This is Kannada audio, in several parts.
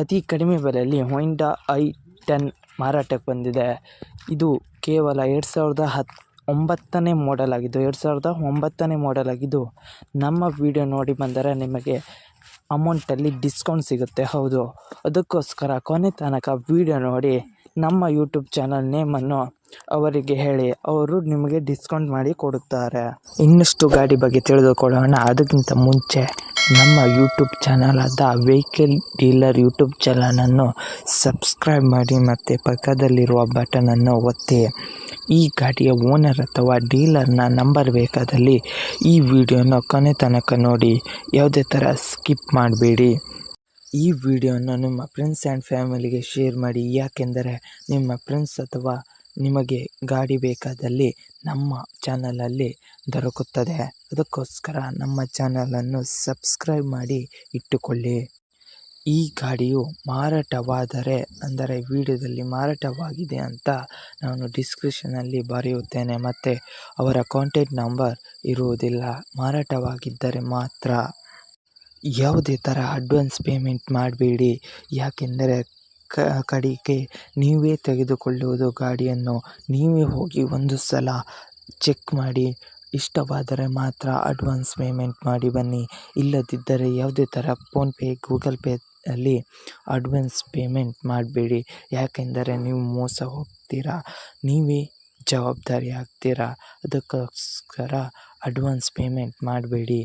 ಅತಿ ಕಡಿಮೆ ಬೆಲೆಯಲ್ಲಿ ಹೋಂಡಾ i10 ಮಾರಾಟಕ್ಕೆ ಬಂದಿದೆ. ಇದು ಕೇವಲ 2009ನೇ ಮಾಡೆಲ್ ಆಗಿದ್ದು 2009ನೇ ಮಾಡೆಲ್ ಆಗಿದ್ದು ನಮ್ಮ ವಿಡಿಯೋ ನೋಡಿ ಬಂದರೆ ನಿಮಗೆ ಅಮೌಂಟಲ್ಲಿ ಡಿಸ್ಕೌಂಟ್ ಸಿಗುತ್ತೆ. ಹೌದು, ಅದಕ್ಕೋಸ್ಕರ ಕೊನೆ ತನಕ ವಿಡಿಯೋ ನೋಡಿ ನಮ್ಮ ಯೂಟ್ಯೂಬ್ ಚಾನಲ್ ನೇಮನ್ನು ಅವರಿಗೆ ಹೇಳಿ, ಅವರು ನಿಮಗೆ ಡಿಸ್ಕೌಂಟ್ ಮಾಡಿ ಕೊಡುತ್ತಾರೆ. ಇನ್ನಷ್ಟು ಗಾಡಿ ಬಗ್ಗೆ ತಿಳಿದುಕೊಳ್ಳೋಣ. ಅದಕ್ಕಿಂತ ಮುಂಚೆ ನಮ್ಮ ಯೂಟ್ಯೂಬ್ ಚಾನಲ್ ಆದ ವೆಹಿಕಲ್ ಡೀಲರ್ ಯೂಟ್ಯೂಬ್ ಚಾನಲನ್ನು ಸಬ್ಸ್ಕ್ರೈಬ್ ಮಾಡಿ ಮತ್ತು ಪಕ್ಕದಲ್ಲಿರುವ ಬಟನನ್ನು ಒತ್ತಿ. ಈ ಗಾಡಿಯ ಓನರ್ ಅಥವಾ ಡೀಲರ್ನ ನಂಬರ್ ಬೇಕಾದಲ್ಲಿ ಈ ವಿಡಿಯೋನ ಕೊನೆ ತನಕ ನೋಡಿ, ಯಾವುದೇ ಥರ ಸ್ಕಿಪ್ ಮಾಡಬೇಡಿ. ಈ ವಿಡಿಯೋನ ನಿಮ್ಮ ಫ್ರೆಂಡ್ಸ್ ಆ್ಯಂಡ್ ಫ್ಯಾಮಿಲಿಗೆ ಶೇರ್ ಮಾಡಿ, ಯಾಕೆಂದರೆ ನಿಮ್ಮ ಫ್ರೆಂಡ್ಸ್ ಅಥವಾ ನಿಮಗೆ ಗಾಡಿ ಬೇಕಾದಲ್ಲಿ ನಮ್ಮ ಚಾನಲಲ್ಲಿ ದೊರಕುತ್ತದೆ. ಅದಕ್ಕೋಸ್ಕರ ನಮ್ಮ ಚಾನಲನ್ನು ಸಬ್ಸ್ಕ್ರೈಬ್ ಮಾಡಿ ಇಟ್ಟುಕೊಳ್ಳಿ. ಈ ಗಾಡಿಯು ಮಾರಾಟವಾದರೆ, ಅಂದರೆ ವಿಡಿಯೋದಲ್ಲಿ ಮಾರಾಟವಾಗಿದೆ ಅಂತ ನಾನು ಡಿಸ್ಕ್ರಿಪ್ಷನಲ್ಲಿ ಬರೆಯುತ್ತೇನೆ ಮತ್ತು ಅವರ ಕಾಂಟ್ಯಾಕ್ಟ್ ನಂಬರ್ ಇರುವುದಿಲ್ಲ. ಮಾರಾಟವಾಗಿದ್ದರೆ ಮಾತ್ರ. ಯಾವುದೇ ಥರ ಅಡ್ವಾನ್ಸ್ ಪೇಮೆಂಟ್ ಮಾಡಬೇಡಿ, ಯಾಕೆಂದರೆ ಕಡೆಗೆ ನೀವೇ ತೆಗೆದುಕೊಳ್ಳುವುದು ಗಾಡಿಯನ್ನು. ನೀವೇ ಹೋಗಿ ಒಂದು ಸಲ ಚೆಕ್ ಮಾಡಿ, ಇಷ್ಟವಾದರೆ ಮಾತ್ರ ಅಡ್ವಾನ್ಸ್ ಪೇಮೆಂಟ್ ಮಾಡಿ ಬನ್ನಿ. ಇಲ್ಲದಿದ್ದರೆ ಯಾವುದೇ ಥರ ಫೋನ್ಪೇ, ಗೂಗಲ್ ಪೇ ಅಲ್ಲಿ ಅಡ್ವಾನ್ಸ್ ಪೇಮೆಂಟ್ ಮಾಡಬೇಡಿ, ಯಾಕೆಂದರೆ ನೀವು ಮೋಸ ಹೋಗ್ತೀರಾ, ನೀವೇ ಜವಾಬ್ದಾರಿ ಆಗ್ತೀರಾ. ಅದಕ್ಕೋಸ್ಕರ ಅಡ್ವಾನ್ಸ್ ಪೇಮೆಂಟ್ ಮಾಡಬೇಡಿ.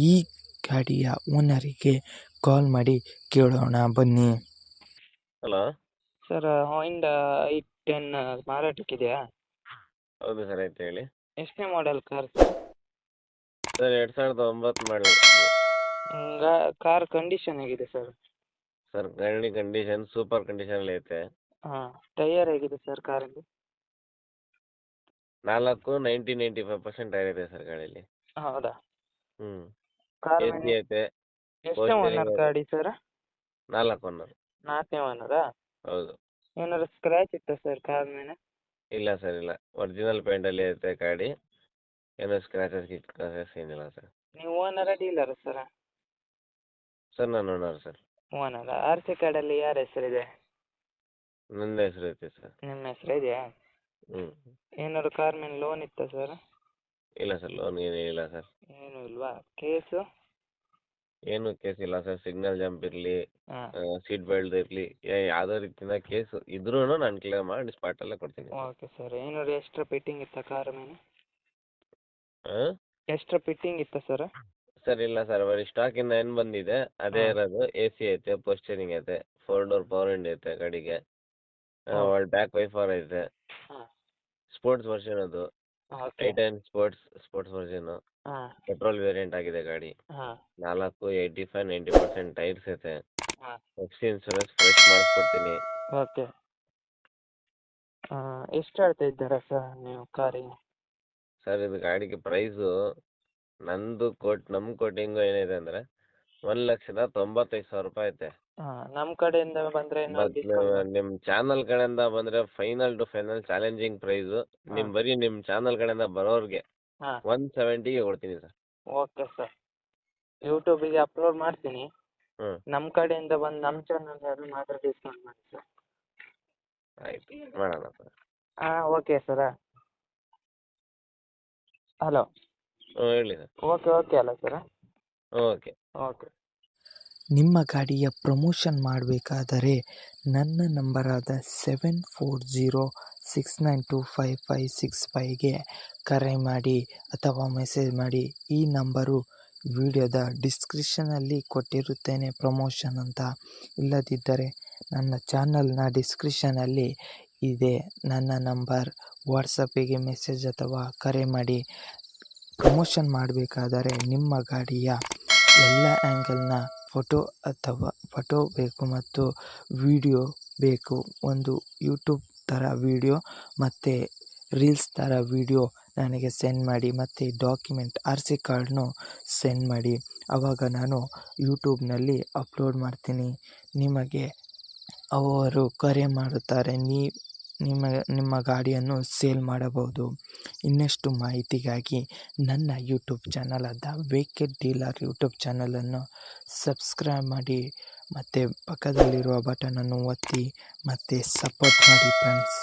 ಈ ಗಾಡಿಯ ಓನರಿಗೆ ಕಾಲ್ ಮಾಡಿ ಕೇಳೋಣ ಬನ್ನಿ. ಹಲೋ ಸರ್, ಹೋಂಡಾ i10 ಮಾರಾಟಕ್ಕಿದೆಯಾ? ಹೌದು ಸರ್, ಆಯ್ತು ಹೇಳಿ. ಎಷ್ಟನೇ ಮಾಡೆಲ್ ಕಾರ್ ಸರ್? ಸರ್ 2009 ಮಾಡಲ್. ಕಾರ್ ಕಂಡೀಷನ್ ಹೇಗಿದೆ ಸರ್? ಸರ್ ಗಾಡಿ ಕಂಡೀಷನ್ ಸೂಪರ್ ಕಂಡೀಷನಲ್ಲಿ ಐತೆ. ಹಾಂ, ಟೈಯರ್ ಹೇಗಿದೆ ಸರ್ ಕಾರಲ್ಲಿ? 95% ಟೈರ್ ಇದೆ ಸರ್ ಗಾಡೀಲಿ. ಹೌದಾ? ಹ್ಞೂ ಕಾರ್ ಎ ಸಿ ಐತೆ. ಎಷ್ಟನೇ ಓನರ್ ಗಾಡಿ ಸರ್? 4 ಓನರ್. 4ನೇ ಓನರಾ? ಹೌದು. ಏನಾದ್ರು ಸ್ಕ್ರ್ಯಾಚ್ ಇತ್ತಾ ಸರ್ ಕಾರ್ ಮೇಲೆ? ಇಲ್ಲ ಸರ್, ಇಲ್ಲ. ಒರಿಜಿನಲ್ ಪೇಂಟಲ್ಲಿ ಐತೆ ಗಾಡಿ. ಏನೋ ಸ್ಕ್ರ್ಯಾಚಸ್ ಏನಿಲ್ಲ ಸರ್. ನೀವು ಓನರಾ ಡೀಲರಾ ಸರ್? ಸರ್ ನಾನು ಓನರ್ ಸರ್. ಓನರಾ? ಆರ್ ಸಿ ಕಾರ್ಡಲ್ಲಿ ಯಾರ ಹೆಸರಿದೆ? ನನ್ನ ಹೆಸರು ಐತೆ ಸರ್. ನಿಮ್ಮ ಹೆಸರು ಇದೆಯಾ? ಹ್ಞೂ. ಏನಾದ್ರು ಕಾರ್ ಮೇಲೆ ಲೋನ್ ಇತ್ತಾ ಸರ್? ಇಲ್ಲ ಸರ್, ಲೋನ್ ಏನಿಲ್ಲ ಸರ್. ಏನೂ ಇಲ್ವಾ? ಕೇಸು? ಏನು ಕೇಸ್ ಇಲ್ಲ ಸರ್. ಸಿಗ್ನಲ್ ಜಂಪ್ ಇರಲಿ, ಹಾಂ, ಸೀಟ್ ಬೆಲ್ಟ್ ಇರಲಿ, ಯಾವುದೇ ರೀತಿಯಿಂದ ಕೇಸ್ ಇದ್ರೂ ನಾನು ಕ್ಲಿಯರ್ ಮಾಡಿ ಸ್ಪಾಟಲ್ಲೇ ಕೊಡ್ತೀನಿ. Okay sir. ಏನಾದ್ರು ಎಕ್ಸ್ಟ್ರಾ ಫಿಟ್ಟಿಂಗ್ ಇತ್ತಾ ಕಾರ್ ಮೇಲೆ? ಹಾಂ ಎಕ್ಸ್ಟ್ರಾ ಫಿಟ್ಟಿಂಗ್ ಇತ್ತಾ ಸರ್? ಸರ್ ಇಲ್ಲ ಸರ್, ಬರೀ ಸ್ಟಾಕಿಂದ ಏನು ಬಂದಿದೆ ಅದೇ ಹಾಂ. ಇರೋದು. ಎ ಸಿ ಐತೆ, ಪೋಸ್ಟರಿಂಗ್ ಐತೆ, 4 ಡೋರ್ ಪವರ್ ವಿಂಡೋ ಐತೆ ಗಾಡಿಗೆ, ಒಳ್ಳೆ ಬ್ಯಾಕ್ ವೈಫರ್ ಐತೆ. ಹಾಂ. ಸ್ಪೋರ್ಟ್ಸ್ ವರ್ಷನ್ ಅದು. ಓಕೆ. i10 ಸ್ಪೋರ್ಟ್ಸ್ ವರ್ಷನ್ನು. ಹಾಂ, ಪೆಟ್ರೋಲ್ ವೇರಿಯಂಟ್ ಆಗಿದೆ ಗಾಡಿ. ಹಾಂ, 85-90% ಟೈರ್ಸ್ ಐತೆ. ಹಾಂ. ಎಫ್ ಸಿ ಇನ್ಸೂರೆನ್ಸ್ ಫ್ರೆಶ್ ಮಾಡಿಸ್ಕೊಡ್ತೀನಿ. ಓಕೆ. ಎಷ್ಟು ಹೇಳ್ತಾ ಇದ್ದೀರಾ ಸರ್ ನೀವು ಕಾರಿಗೆ? ಸರ್ ಇದು ಗಾಡಿಗೆ ಪ್ರೈಸು ನಮ್ಮ ಕೋಟಿಂಗು ಏನಿದೆ ಅಂದರೆ 1,95,000 ರೂಪಾಯಿ ಐತೆ. ಹಾಂ, ನಮ್ಮ ಕಡೆಯಿಂದ ಬಂದರೆ ನಾವು ಬಟ್ ಡಿಸ್ಕೌಂಟ್. ನಿಮ್ಮ ಚಾನಲ್ ಕಡೆಯಿಂದ ಬಂದರೆ final to final challenging prize. ಬರೀ ನಿಮ್ಮ ಚಾನಲ್ ಕಡೆಯಿಂದ ಬರೋರಿಗೆ ಹಾಂ, 170ಗೆ ಕೊಡ್ತೀನಿ ಸರ್. Okay sir. ಯೂಟ್ಯೂಬಿಗೆ ಅಪ್ಲೋಡ್ ಮಾಡ್ತೀನಿ. ಹ್ಞೂ ನಮ್ಮ ಕಡೆಯಿಂದ ಬಂದು ನಮ್ಮ ಚಾನಲ್ ಮಾತ್ರ ಡಿಸ್ಕೌಂಟ್ ಮಾಡಿ ಸರ್. ಆಯಿತು, ಮಾಡೋಣ ಸರ್. ಹಾಂ, ಓಕೆ ಸರ. ಹಲೋ, ಹ್ಞೂ ಹೇಳಿ ಸರ್. ಓಕೆ ಅಲ್ಲ ಸರ? ಓಕೆ. ಓಕೆ. ನಿಮ್ಮ ಗಾಡಿಯ ಪ್ರಮೋಷನ್ ಮಾಡಬೇಕಾದರೆ ನನ್ನ ನಂಬರಾದ 7406925565ಗೆ ಕರೆ ಮಾಡಿ ಅಥವಾ ಮೆಸೇಜ್ ಮಾಡಿ. ಈ ನಂಬರು ವಿಡಿಯೋದ ಡಿಸ್ಕ್ರಿಪ್ಷನಲ್ಲಿ ಕೊಟ್ಟಿರುತ್ತೇನೆ ಪ್ರಮೋಷನ್ ಅಂತ. ಇಲ್ಲದಿದ್ದರೆ ನನ್ನ ಚಾನಲ್ನ ಡಿಸ್ಕ್ರಿಪ್ಷನಲ್ಲಿ ಇದೆ ನನ್ನ ನಂಬರ್. ವಾಟ್ಸಪ್ಪಿಗೆ ಮೆಸೇಜ್ ಅಥವಾ ಕರೆ ಮಾಡಿ. ಪ್ರಮೋಷನ್ ಮಾಡಬೇಕಾದರೆ ನಿಮ್ಮ ಗಾಡಿಯ ಎಲ್ಲ ಆ್ಯಂಗಲ್ನ ಫೋಟೋ ಬೇಕು ಮತ್ತು ವಿಡಿಯೋ ಬೇಕು. ಒಂದು ಯೂಟ್ಯೂಬ್ ಥರ ವಿಡಿಯೋ ಮತ್ತು ರೀಲ್ಸ್ ಥರ ವಿಡಿಯೋ ನನಗೆ ಸೆಂಡ್ ಮಾಡಿ ಮತ್ತು ಡಾಕ್ಯುಮೆಂಟ್ RC ಕಾರ್ಡ್ನು ಸೆಂಡ್ ಮಾಡಿ. ಆವಾಗ ನಾನು ಯೂಟ್ಯೂಬ್ನಲ್ಲಿ ಅಪ್ಲೋಡ್ ಮಾಡ್ತೀನಿ. ನಿಮಗೆ ಅವರು ಕರೆ ಮಾಡುತ್ತಾರೆ, ನಿಮ್ಮ ಗಾಡಿಯನ್ನು ಸೇಲ್ ಮಾಡಬಹುದು. ಇನ್ನಷ್ಟು ಮಾಹಿತಿಗಾಗಿ ನನ್ನ ಯೂಟ್ಯೂಬ್ ಚಾನಲ್ ಆದ ವೆಹಿಕಲ್ ಡೀಲರ್ ಯೂಟ್ಯೂಬ್ ಚಾನಲನ್ನು ಸಬ್ಸ್ಕ್ರೈಬ್ ಮಾಡಿ ಮತ್ತು ಪಕ್ಕದಲ್ಲಿರುವ ಬಟನನ್ನು ಒತ್ತಿ ಮತ್ತು ಸಪೋರ್ಟ್ ಮಾಡಿ ಫ್ರೆಂಡ್ಸ್.